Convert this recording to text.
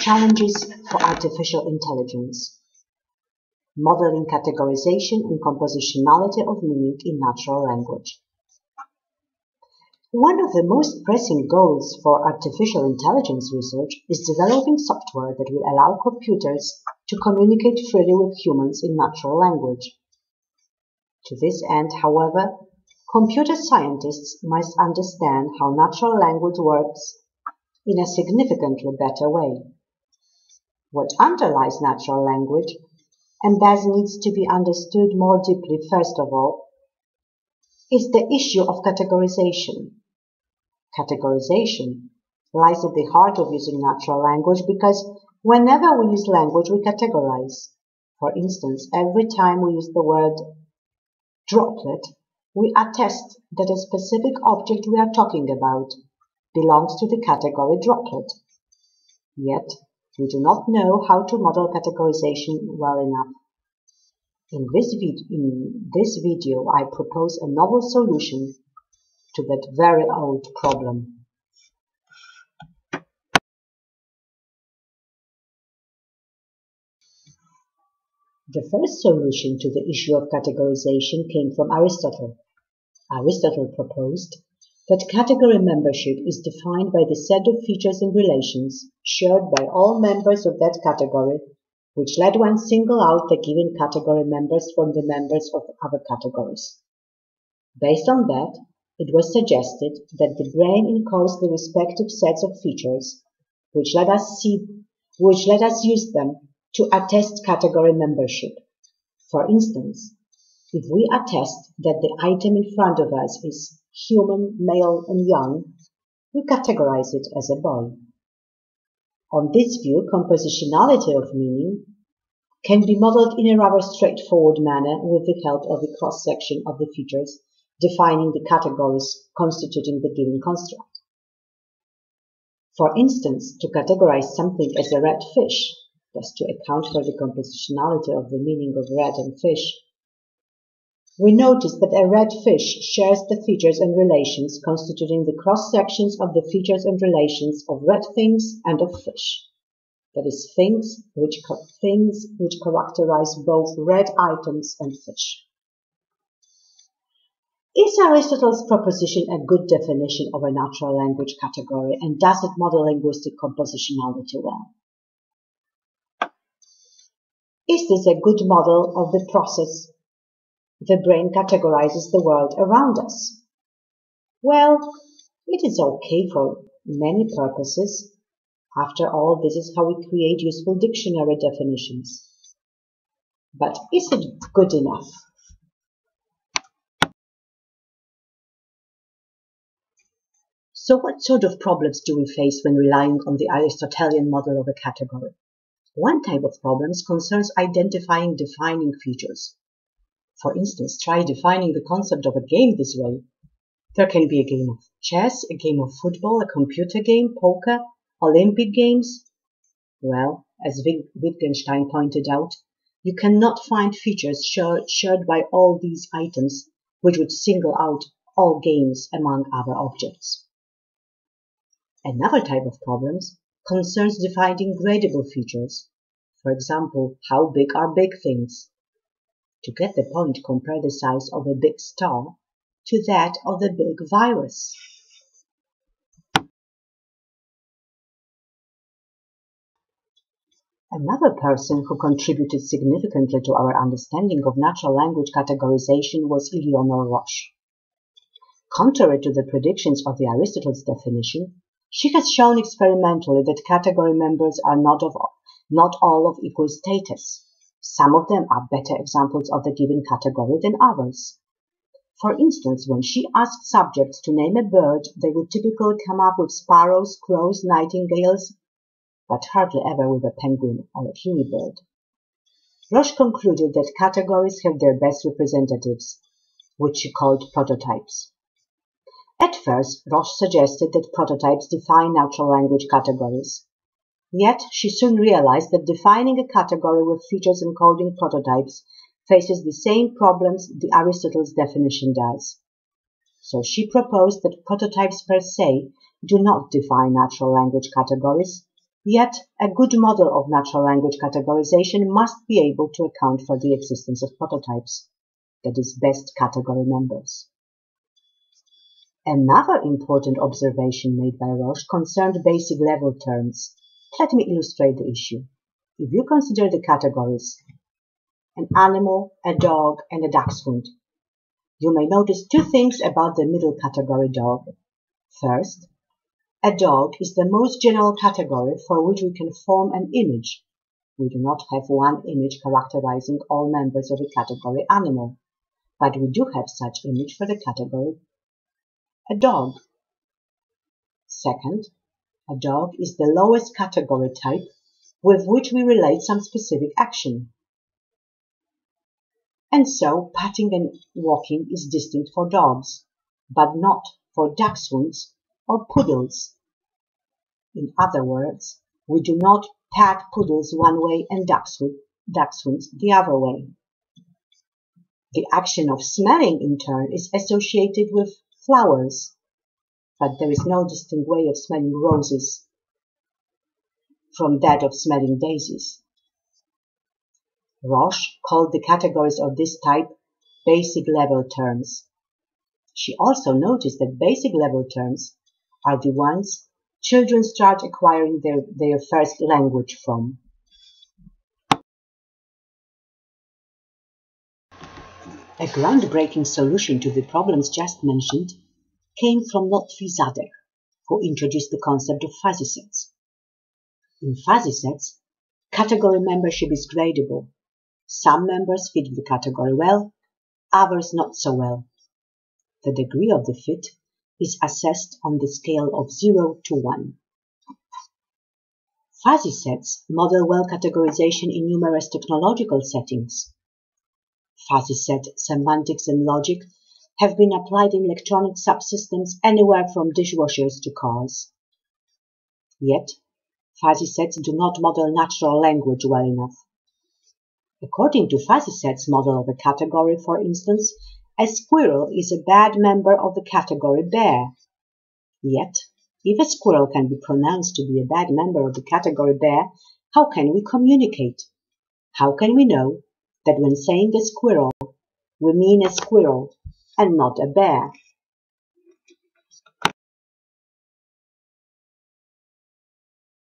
Challenges for artificial intelligence. Modeling categorization and compositionality of meaning in natural language. One of the most pressing goals for artificial intelligence research is developing software that will allow computers to communicate freely with humans in natural language. To this end, however, computer scientists must understand how natural language works in a significantly better way. What underlies natural language, and thus needs to be understood more deeply first of all, is the issue of categorization. Categorization lies at the heart of using natural language because whenever we use language, we categorize. For instance, every time we use the word droplet, we attest that a specific object we are talking about belongs to the category droplet. Yet, we do not know how to model categorization well enough. In this video, I propose a novel solution to that very old problem. The first solution to the issue of categorization came from Aristotle. Aristotle proposed that category membership is defined by the set of features and relations shared by all members of that category, which let one single out the given category members from the members of other categories. Based on that, it was suggested that the brain encodes the respective sets of features, which let us use them to attest category membership. For instance, if we attest that the item in front of us is human, male, and young, we categorize it as a boy. On this view, compositionality of meaning can be modeled in a rather straightforward manner with the help of a cross-section of the features defining the categories constituting the given construct. For instance, to categorize something as a red fish, thus to account for the compositionality of the meaning of red and fish, we notice that a red fish shares the features and relations constituting the cross-sections of the features and relations of red things and of fish. That is, things which characterize both red items and fish. Is Aristotle's proposition a good definition of a natural language category, and does it model linguistic compositionality well? Is this a good model of the process the brain categorizes the world around us? Well, it is okay for many purposes. After all, this is how we create useful dictionary definitions. But is it good enough? So what sort of problems do we face when relying on the Aristotelian model of a category? One type of problems concerns identifying defining features. For instance, try defining the concept of a game this way. There can be a game of chess, a game of football, a computer game, poker, Olympic games. Well, as Wittgenstein pointed out, you cannot find features shared by all these items which would single out all games among other objects. Another type of problems concerns defining gradable features. For example, how big are big things? To get the point, compare the size of a big star to that of the big virus. Another person who contributed significantly to our understanding of natural language categorization was Eleanor Roche. Contrary to the predictions of the Aristotle's definition, she has shown experimentally that category members are not all of equal status. Some of them are better examples of the given category than others. For instance, when she asked subjects to name a bird, they would typically come up with sparrows, crows, nightingales, but hardly ever with a penguin or a hummingbird. Roche concluded that categories have their best representatives, which she called prototypes. At first, Roche suggested that prototypes define natural language categories. Yet, she soon realized that defining a category with features encoding prototypes faces the same problems the Aristotle's definition does. So she proposed that prototypes per se do not define natural language categories, Yet, a good model of natural language categorization must be able to account for the existence of prototypes, that is, best category members. Another important observation made by Roche concerned basic level terms. Let me illustrate the issue. If you consider the categories an animal, a dog, and a dachshund, you may notice two things about the middle category dog. First, a dog is the most general category for which we can form an image. We do not have one image characterizing all members of the category animal, but we do have such image for the category a dog. Second, a dog is the lowest category type with which we relate some specific action. And so, patting and walking is distinct for dogs, but not for dachshunds or poodles. In other words, we do not pat poodles one way and dachshunds the other way. The action of smelling, in turn, is associated with flowers, but there is no distinct way of smelling roses from that of smelling daisies. Roche called the categories of this type basic level terms. She also noticed that basic level terms are the ones children start acquiring their first language from. A groundbreaking solution to the problems just mentioned came from Lotfi Zadeh, who introduced the concept of fuzzy sets. In fuzzy sets, category membership is gradable. Some members fit the category well, others not so well. The degree of the fit is assessed on the scale of 0 to 1. Fuzzy sets model well categorization in numerous technological settings. Fuzzy set semantics and logic have been applied in electronic subsystems anywhere from dishwashers to cars. Yet, fuzzy sets do not model natural language well enough. According to fuzzy sets model of a category, for instance, a squirrel is a bad member of the category bear. Yet, if a squirrel can be pronounced to be a bad member of the category bear, how can we communicate? How can we know that when saying a squirrel, we mean a squirrel and not a bear?